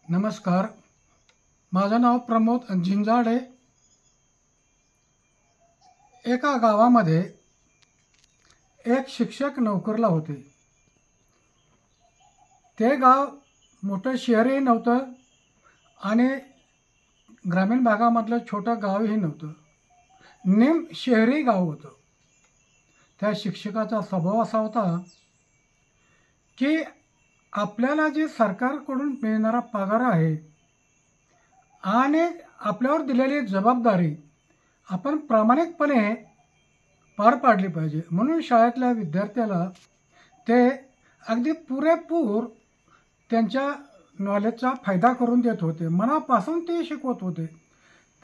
नमस्कार. माझं नाव प्रमोद झिंजाडे. एका गावामध्ये एक शिक्षक नोकरीला होते. ते गाव मोठं शहरही नव्हतं आणि ग्रामीण भागामधलं छोटं गावही नव्हतं. शहरी गाव होतं. त्या शिक्षकाचा स्वभाव असा होता की आपल्याला जे सरकारकडून मिळणारा पगार आहे आणि आपल्यावर दिलेली जबाबदारी आपण प्रामाणिकपणे पार पाडली पाहिजे, म्हणून शाळेतल्या विद्यार्थ्याला ते अगदी पुरेपूर त्यांच्या नॉलेजचा फायदा करून देत होते. मनापासून ते शिकवत होते.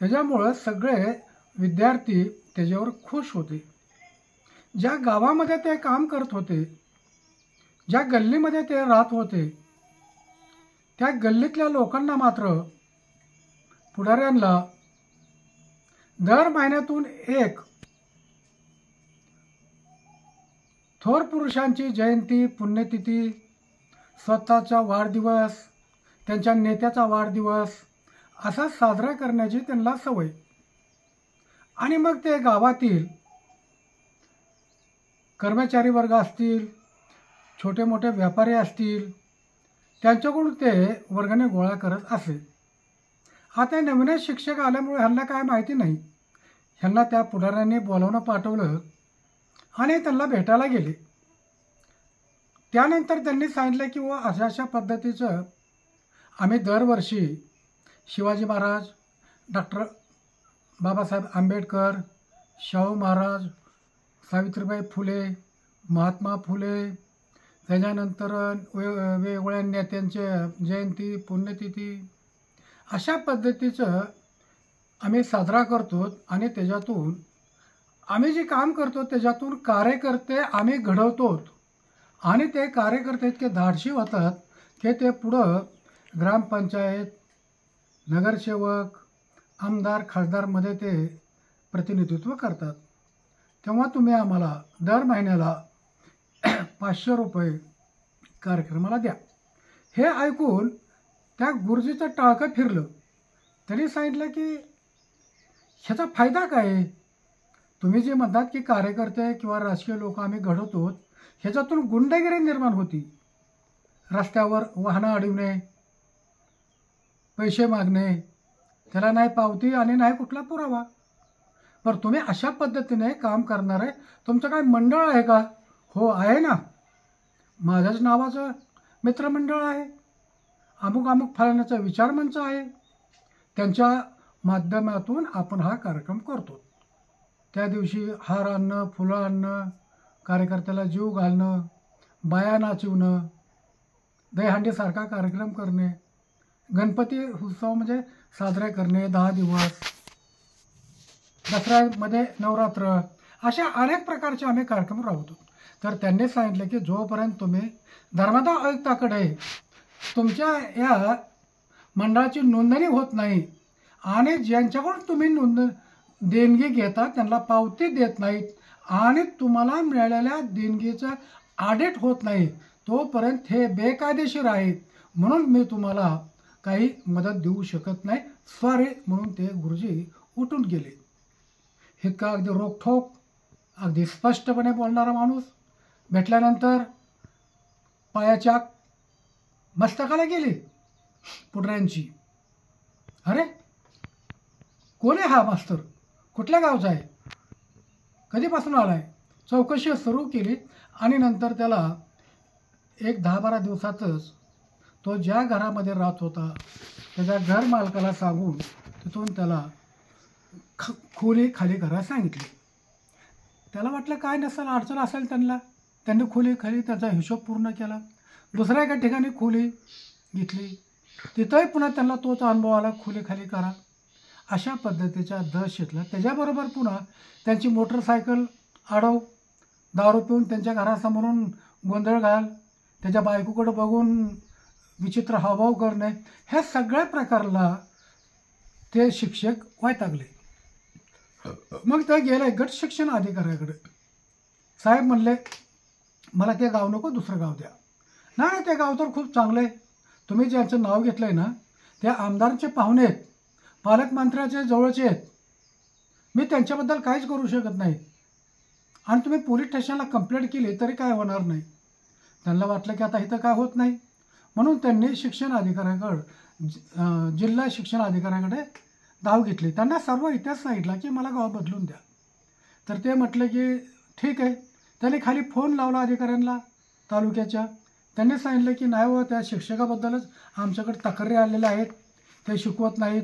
त्याच्यामुळं सगळे विद्यार्थी त्याच्यावर खुश होते. ज्या गावामध्ये ते काम करत होते, ज्या गल्लीमध्ये ते राहत होते, त्या गल्लीतल्या लोकांना मात्र पुढाऱ्यांना दर महिन्यातून एक थोर पुरुषांची जयंती, पुण्यतिथी, स्वतःचा वाढदिवस, त्यांच्या नेत्याचा वाढदिवस असा साजरा करण्याची त्यांना सवय. आणि मग ते गावातील कर्मचारी वर्ग असतील, छोटे मोठे व्यापारी असतील, त्यांच्याकडून ते वर्गणी गोळा करत असे. आता नवीनच शिक्षक आल्यामुळे ह्यांना काय माहिती नाही. ह्यांना त्या पुढाऱ्यांनी बोलावणं पाठवलं आणि त्यांना भेटायला गेले. त्यानंतर त्यांनी सांगितलं की अशा अशा पद्धतीचं आम्ही दरवर्षी शिवाजी महाराज, डॉक्टर बाबासाहेब आंबेडकर, शाहू महाराज, सावित्रीबाई फुले, महात्मा फुले, त्याच्यानंतर वेगवेगळ्या नेत्यांचे जयंती, पुण्यतिथी अशा पद्धतीचं आम्ही साजरा करतो. आणि त्याच्यातून आम्ही जे काम करतो त्याच्यातून कार्यकर्ते आम्ही घडवतो. आणि ते कार्यकर्ते इतके धाडशी होतात की ते पुढं ग्रामपंचायत, नगरसेवक, आमदार, खासदारमध्ये ते प्रतिनिधित्व करतात. तेव्हा तुम्ही आम्हाला दर महिन्याला 500 रुपये कार्यक्रमाला द्या. हे ऐकून त्या गुरुजीचं टाळकं फिरलं. त्यांनी सांगितलं की ह्याचा फायदा काय आहे? तुम्ही जे म्हणतात की कार्यकर्ते किंवा राजकीय लोक आम्ही घडवतो, ह्याच्यातून गुंडगिरी निर्माण होती. रस्त्यावर वाहनं अडवणे, पैसे मागणे, त्याला नाही पावती आणि नाही कुठला पुरावा. बरं, तुम्ही अशा पद्धतीने काम करणारे तुमचं काय मंडळ आहे का? हो आहे ना, माझ्याच नावाचं मित्रमंडळ आहे, अमुक अमुक फलाण्याचा विचारमंच आहे, त्यांच्या माध्यमातून आपण हा कार्यक्रम करतो. त्या दिवशी हार आणणं, फुलं आणणं, कार्यकर्त्याला जीव घालणं, बाया नाचवणं, दहीहंडीसारखा कार्यक्रम करणे, गणपती उत्सव म्हणजे साजरे करणे 10 दिवस, दसऱ्यामध्ये नवरात्र, अशा अनेक प्रकारचे आम्ही कार्यक्रम राबवतो. तर त्यांनी सांगितलं की जोपर्यंत तुम्ही धर्मदाय आयुक्ताकडे तुमच्या या मंडळाची नोंदणी होत नाही आणि ज्यांच्याकडून तुम्ही देणगी घेता त्यांना पावती देत नाहीत आणि तुम्हाला मिळालेल्या देणगीचं ऑडिट होत नाही, तोपर्यंत हे बेकायदेशीर आहे. म्हणून मी तुम्हाला काही मदत देऊ शकत नाही, सॉरी. म्हणून ते गुरुजी उठून गेले. हे का अगदी रोखठोक, अगदी स्पष्टपणे बोलणारा माणूस भेटल्यानंतर पायाच्या मस्तकाला गेली पुढऱ्यांची. अरे, कोण आहे हा मास्तर? कुठल्या गावचा आहे? कधीपासून आला आहे? चौकशी सुरू केली आणि नंतर त्याला एक 10-12 दिवसातच तो ज्या घरामध्ये राहत होता त्याच्या घर मालकाला सांगून तिथून त्याला खोली खाली करायला सांगितली. त्याला वाटलं काय नसेल, अडचण असेल त्यांनी खोली खाली त्याचा हिशोब पूर्ण केला. दुसऱ्या एका ठिकाणी खोली घेतली, तिथंही पुन्हा त्यांना तोच अनुभव आला, खोली खाली करा. अशा पद्धतीच्या दहशतला त्याच्याबरोबर पुन्हा त्यांची मोटरसायकल अडव, दारू पिऊन त्यांच्या घरासमोरून गोंधळ घाल, त्याच्या बायकोकडे बघून विचित्र हावभाव करणे, ह्या सगळ्या प्रकारला ते शिक्षक वैतागले. मग ते गेले गट शिक्षण अधिकाऱ्याकडे. साहेब म्हणले मला ते गाव नको, दुसरं गाव द्या. नाही, ते गाव तर खूप चांगलं आहे, तुम्ही ज्यांचं नाव घेतलं आहे ना ते आमदारांचे पाहुणे आहेत, पालकमंत्र्याचे जवळचे आहेत, मी त्यांच्याबद्दल काहीच करू शकत नाही. आणि तुम्ही पोलीस स्टेशनला कंप्लेंट केली तरी काय होणार नाही. त्यांना वाटलं की आता इथं काय होत नाही, म्हणून त्यांनी शिक्षण अधिकाऱ्याकडे जिल्हा शिक्षण अधिकाऱ्याकडे धाव घेतली. त्यांना सर्व इतिहास सांगितला की मला गाव बदलून द्या. तर ते म्हटलं की ठीक आहे. त्यांनी खाली फोन लावला अधिकाऱ्यांना तालुक्याच्या. त्यांनी सांगितलं की नाही हो, त्या शिक्षकाबद्दलच आमच्याकडे तक्रारी आलेल्या आहेत, ते शिकवत नाहीत,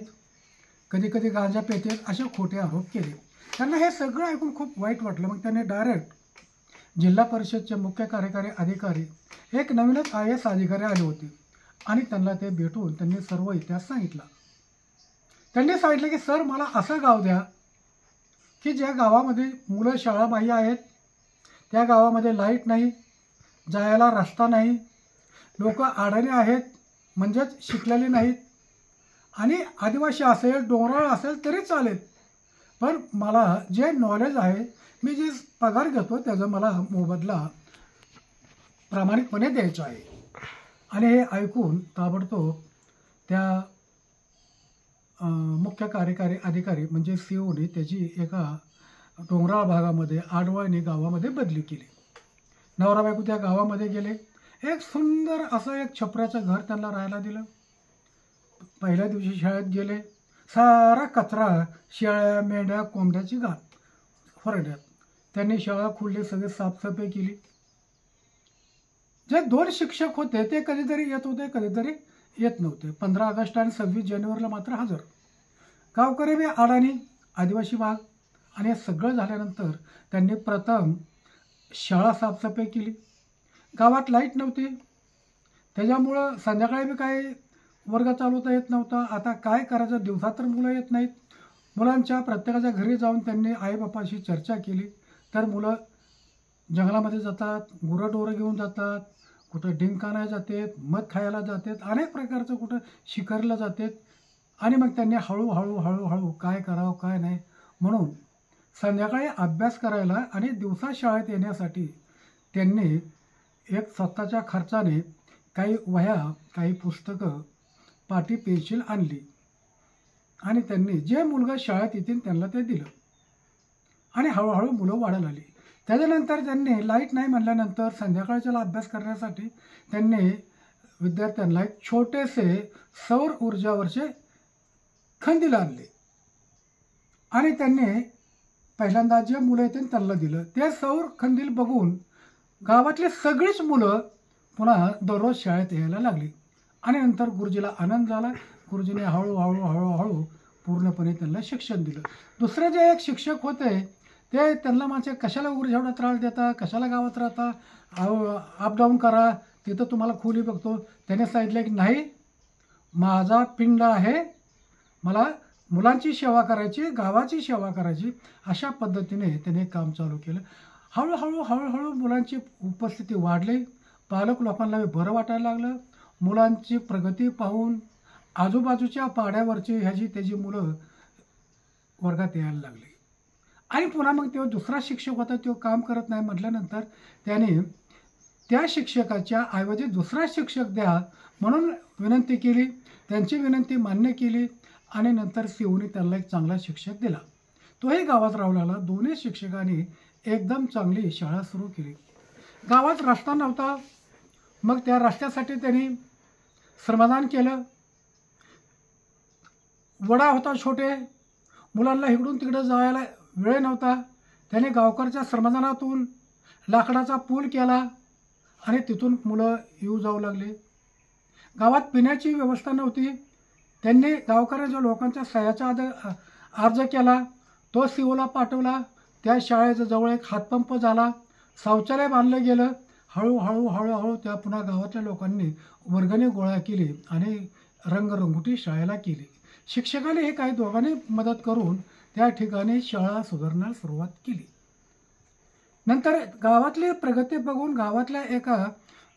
कधी कधी गांजा पेतेत, असे खोटे आरोप केले. त्यांना हे सगळं ऐकून खूप वाईट वाटलं. मग त्यांनी डायरेक्ट जिल्हा परिषदचे मुख्य कार्यकारी अधिकारी, एक नवीनच IAS अधिकारी आले होते आणि त्यांना ते भेटून त्यांनी सर्व इतिहास सांगितला. त्यांनी सांगितलं की सर, मला असं गाव द्या की ज्या गावामध्ये मुलं शाळाबाह्य आहेत, त्या गावामध्ये लाईट नाही, जायला रस्ता नाही, लोक अडाणी आहेत, म्हणजेच शिकलेले नाहीत, आणि आदिवासी असेल, डोंगराळ असेल तरी चालेल, पण मला जे नॉलेज आहे, मी जे पगार घेतो त्याचा मला मोबदला प्रामाणिकपणे द्यायचा आहे. आणि हे ऐकून ताबडतोब त्या मुख्य कार्यकारी अधिकारी म्हणजे COने त्याची एका डोंगराळ भागामध्ये आडवळणी गावामध्ये बदली केली. नवरा बायको त्या गावामध्ये गेले. एक सुंदर असं एक छपऱ्याचं घर त्यांना राहायला दिलं. पहिल्या दिवशी शाळेत गेले. सारा कचरा, शेळ्या, मेंढ्या, कोंबड्याची घाण फरड्यात. त्यांनी शाळा खोलली, सगळी साफसफाई केली. जे 2 शिक्षक होते ते कधीतरी येत होते, कधीतरी येत नव्हते. 15 ऑगस्ट आणि 26 जानेवारीला मात्र हजर. गावकरी बी अडाणी, आदिवासी भाग. आणि हे सगळं झाल्यानंतर त्यांनी प्रथम शाळा साफसफाई केली. गावात लाईट नव्हती, त्याच्यामुळं संध्याकाळी बी काही वर्ग चालवता येत नव्हता. आता काय करायचं, दिवसात तर मुलं येत नाहीत. मुलांच्या प्रत्येकाच्या घरी जाऊन त्यांनी आईबापाशी चर्चा केली. तर मुलं जंगलामध्ये जातात, गुरंढोरं घेऊन जातात, कुठं डिंक आणायला जातात, मध खायला जातात, अनेक प्रकारचं कुठं शिकारीला जातात. आणि मग त्यांनी हळूहळू काय करावं काय नाही म्हणून संध्याकाळी अभ्यास करायला आणि दिवसा शाळेत येण्यासाठी त्यांनी एक स्वतःच्या खर्चाने काही वह्या, काही पुस्तकं, पाटी पेन्सिल आणली आणि त्यांनी जे मुलगा शाळेत येतील त्यांना ते दिलं. आणि हळूहळू मुलं वाढायला आली. त्याच्यानंतर त्यांनी लाईट नाही म्हणल्यानंतर संध्याकाळच्याला अभ्यास करण्यासाठी त्यांनी विद्यार्थ्यांना एक छोटेसे सौर ऊर्जावरचे खंदील आणले आणि त्यांनी पहिल्यांदा जे मुलं येतील त्यांना दिलं. ते सौर खंदील बघून गावातली सगळीच मुलं पुन्हा दररोज शाळेत यायला लागली. आणि नंतर गुरुजीला आनंद झाला. गुरुजीने हळूहळू पूर्णपणे त्यांना शिक्षण दिलं. दुसरे जे एक शिक्षक होते ते त्यांना माझे कशाला एवढा त्रास देता, कशाला गावात राहता, अपडाऊन करा, तिथं तुम्हाला खोली बघतो. त्याने सांगितलं की नाही, माझा पिंड आहे, मला मुलांची सेवा करायची, गावाची सेवा करायची. अशा पद्धतीने त्याने काम चालू केलं. हळूहळू मुलांची उपस्थिती वाढली. पालक लोकांना बरं वाटायला लागलं. मुलांची प्रगती पाहून आजूबाजूच्या पाड्यावरची ह्याची त्याची मुलं वर्गात यायला लागली. आणि पुन्हा मग तो दुसरा शिक्षक होता, तो काम करत नाही म्हटल्यानंतर त्याने त्या शिक्षकाच्या ऐवजी दुसरा शिक्षक द्या म्हणून विनंती केली. त्यांची विनंती मान्य केली आणि नंतर COने त्यांना एक चांगला शिक्षक दिला. तोही गावात राहू लागला. दोन्ही शिक्षकांनी एकदम चांगली शाळा सुरू केली. गावात रस्ता नव्हता, मग त्या रस्त्यासाठी त्यांनी श्रमदान केलं. वडा होता छोटे, मुलांना इकडून तिकडं जायला वेळ नव्हता. त्याने गावकरच्या श्रमदानातून लाकडाचा पूल केला आणि तिथून मुलं येऊ जाऊ लागले. गावात पिण्याची व्यवस्था नव्हती. त्यांनी गावकऱ्याच्या लोकांच्या सह्याचा अर्ज केला, तो COला पाठवला. त्या शाळेच्या जवळ एक हातपंप झाला, शौचालय बांधलं गेलं. हळूहळू त्या पुन्हा गावातल्या लोकांनी वर्गणी गोळा केली आणि रंगरंगोटी शाळेला केली. शिक्षकाने हे काही दोघांनी मदत करून त्या ठिकाणी शाळा सुधारण्यास सुरुवात केली. नंतर गावातली प्रगती बघून गावातल्या एका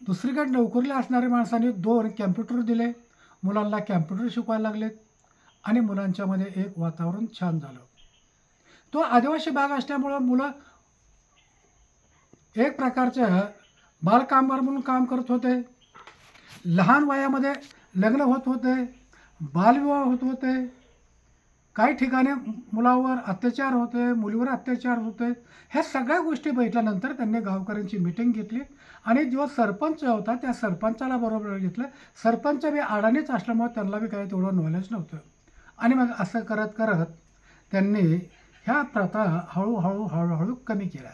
दुसरीकडे नोकरीला असणाऱ्या माणसांनी 2 कॅम्प्युटर दिले. मुलांना कॅम्प्युटर शिकवायला लागलेत आणि मुलांच्यामध्ये एक वातावरण छान झालं. तो आदिवासी भाग असल्यामुळं मुलं एक प्रकारचं बालकामगार म्हणून काम करत होते. लहान वयामध्ये लग्न होत होते. बालविवाह होत होते, काही ठिकाणी मुलावर अत्याचार होते, मुलीवर अत्याचार होते. ह्या सगळ्या गोष्टी बघितल्यानंतर त्यांनी गावकऱ्यांची मीटिंग घेतली आणि जो सरपंच होता त्या सरपंचाला बरोबर घेतलं. सरपंच बी अडाणीच असल्यामुळे त्यांना बी काही तेवढं नॉलेज नव्हतं. आणि मग असं करत करत त्यांनी ह्या प्रथा हळूहळू हळूहळू कमी केल्या.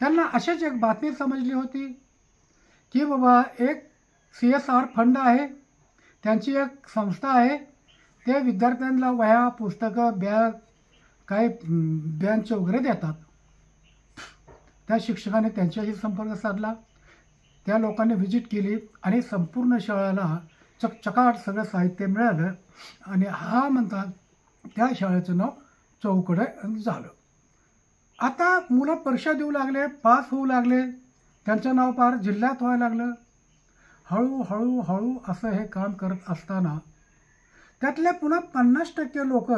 त्यांना अशीच एक बातमी समजली होती की बाबा एक CSR फंड आहे, त्यांची एक संस्था आहे, ते विद्यार्थ्यांना वह्या पुस्तकं बॅग काही बेंच वगैरे देतात. त्या शिक्षकाने त्यांच्याशी संपर्क साधला, त्या लोकांनी व्हिजिट केली आणि संपूर्ण शाळेला चकचकाट सगळं साहित्य मिळालं. आणि हा म्हणतात त्या शाळेचं नाव चौकडे झालं. आता मुलं परीक्षा देऊ लागले, पास होऊ लागले, त्यांचं नाव पार जिल्ह्यात व्हायला लागलं. हळूहळू हळू असं हे काम करत असताना त्यातले पुन्हा 50% लोक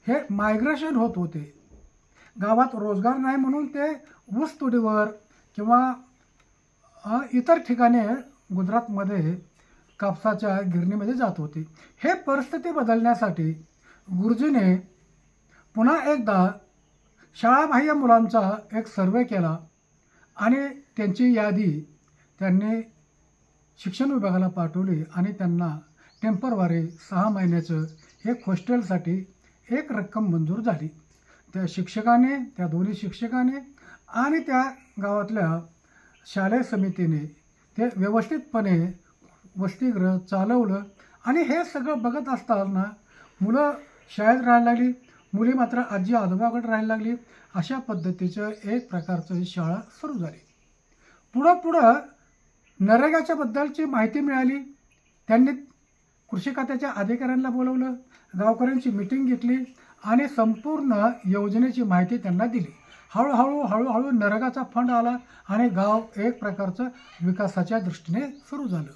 हे मायग्रेशन होत होते. गावात रोजगार नाही म्हणून ते ऊसतोडीवर किंवा इतर ठिकाणी गुजरातमध्ये कापसाच्या गिरणीमध्ये जात होते. हे परिस्थिती बदलण्यासाठी गुरुजीने पुन्हा एकदा शाळाबाह्य मुलांचा एक सर्वे केला आणि त्यांची यादी त्यांनी शिक्षण विभागाला पाठवली आणि त्यांना टेम्परवारी 6 महिन्याचं एक हॉस्टेलसाठी एक रक्कम मंजूर झाली. त्या शिक्षकाने, त्या दोन्ही शिक्षकाने आणि त्या गावातल्या शालेय समितीने ते व्यवस्थितपणे वसतिगृह चालवलं. आणि हे सगळं बघत असताना मुलं शाळेत राहायला लागली, मुली मात्र आजी आजोबाकडे राहायला लागली. अशा पद्धतीचं एक प्रकारचं शाळा सुरू झाली. पुढं नरेगाच्या बद्दलची माहिती मिळाली. त्यांनी कृषी खात्याच्या अधिकाऱ्यांना बोलवलं, गावकऱ्यांची मीटिंग घेतली आणि संपूर्ण योजनेची माहिती त्यांना दिली. हळूहळू हळूहळू नरेगाचा फंड आला आणि गाव एक प्रकारचं विकासाच्या दृष्टीने सुरू झालं.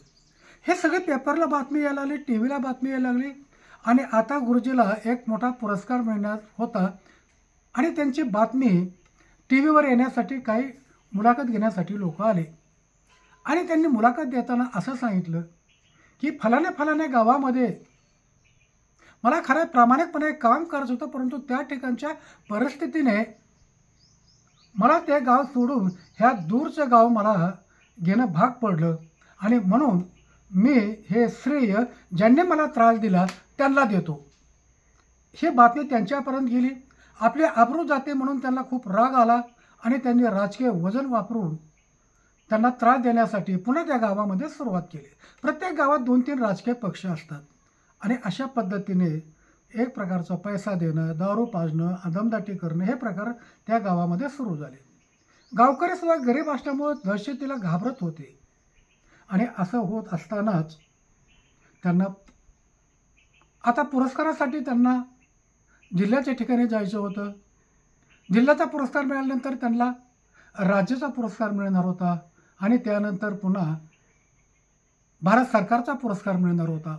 हे सगळे पेपरला बातमी यायला लागली, TV ला बातमी यायला लागली. आणि आता गुरुजीला एक मोठा पुरस्कार मिळणार होता आणि त्यांची बातमी TV वर येण्यासाठी काही मुलाखत घेण्यासाठी लोक आले. आणि त्यांनी मुलाखत देताना असं सांगितलं की फलाण्या गावामध्ये मला खरं प्रामाणिकपणे काम करायचं होतं, परंतु त्या ठिकाणच्या परिस्थितीने मला ते गाव सोडून ह्या दूरचं गाव मला घेणं भाग पडलं आणि म्हणून मी हे श्रेय ज्यांनी मला त्रास दिला त्यांना देतो. ही बातमी त्यांच्यापर्यंत गेली. आपली आबरू जाते म्हणून त्यांना खूप राग आला आणि त्यांनी राजकीय वजन वापरून त्यांना त्रास देण्यासाठी पुन्हा त्या गावामध्ये सुरुवात केली. प्रत्येक गावात 2-3 राजकीय पक्ष असतात आणि अशा पद्धतीने एक प्रकारचा पैसा देणं, दारू पाजणं, अदमदाटी करणं हे प्रकार त्या गावामध्ये सुरू झाले. गावकरीसुद्धा गरीब असल्यामुळे दहशतीला घाबरत होते. आणि असं होत असतानाच त्यांना आता पुरस्कारासाठी त्यांना जिल्ह्याच्या ठिकाणी जायचं होतं. जिल्ह्याचा पुरस्कार मिळाल्यानंतर त्यांना राज्याचा पुरस्कार मिळणार होता आणि त्यानंतर पुन्हा भारत सरकारचा पुरस्कार मिळणार होता.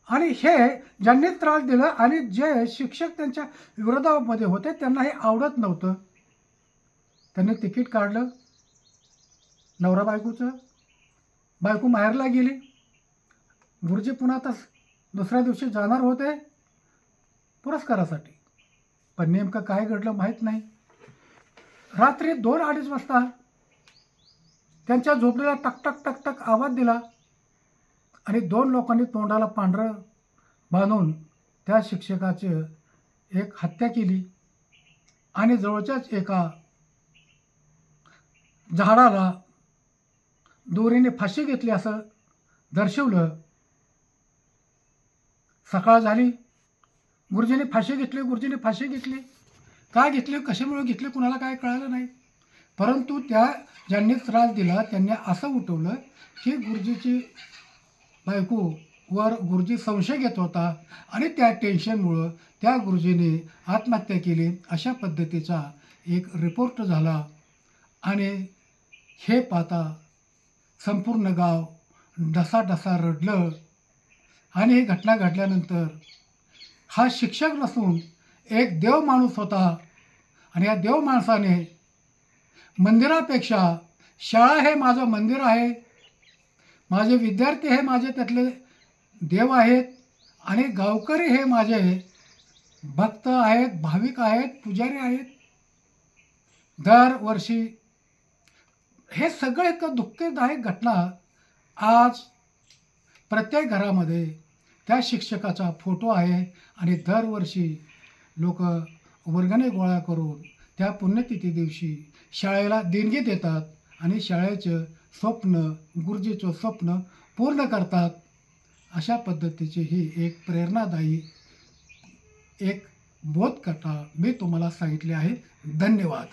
आणि हे ज्यांनी त्रास दिला आणि जे शिक्षक त्यांच्या विरोधामध्ये होते त्यांना हे आवडत नव्हतं. त्यांनी तिकीट काढलं नवरा बायकोचं. बायको माहेरला गेली. गुरुजी पुन्हा तर दुसऱ्या दिवशी जाणार होते पुरस्कारासाठी, पण नेमकं काय घडलं माहीत नाही. रात्री 2-2:30 वाजता त्यांच्या झोपडीला टक टक टक टक आवाज दिला आणि 2 लोकांनी तोंडाला पांढरं बांधून त्या शिक्षकाची एक हत्या केली आणि जवळच्याच एका झाडाला दोरीने फाशी घेतली असं दर्शवलं. सकाळ झाली. गुरुजींनी फाशी घेतली. काय घेतली, कशामुळे घेतली, कुणाला काय कळालं नाही. परंतु त्या ज्यांनी त्रास दिला त्यांनी असं उठवलं की गुरुजीची बायकोवर गुरुजी संशय घेत होता आणि त्या टेन्शनमुळं त्या गुरुजीने आत्महत्या केली. अशा पद्धतीचा एक रिपोर्ट झाला. आणि हे पाहता संपूर्ण गाव ढसाढसा रडलं. आणि ही घटना घडल्यानंतर हा शिक्षक नसून एक देव माणूस होता आणि या देव माणसाने मंदिरापेक्षा शाळा हे माझं मंदिर आहे, माझे विद्यार्थी हे माझे त्यातले देव आहेत आणि गावकरी हे माझे भक्त आहेत, भाविक आहेत, पुजारी आहेत. दरवर्षी हे सगळं एक दुःखदायक घटना आज प्रत्येक घरामध्ये त्या शिक्षकाचा फोटो आहे आणि दरवर्षी लोक वर्गणी गोळा करून त्या पुण्यतिथी दिवशी शाळेला देणगी देतात आणि शाळेचं स्वप्न, गुरुजीचं स्वप्न पूर्ण करतात. अशा पद्धतीची ही एक प्रेरणादायी एक बोधकथा मी तुम्हाला सांगितली आहे. धन्यवाद.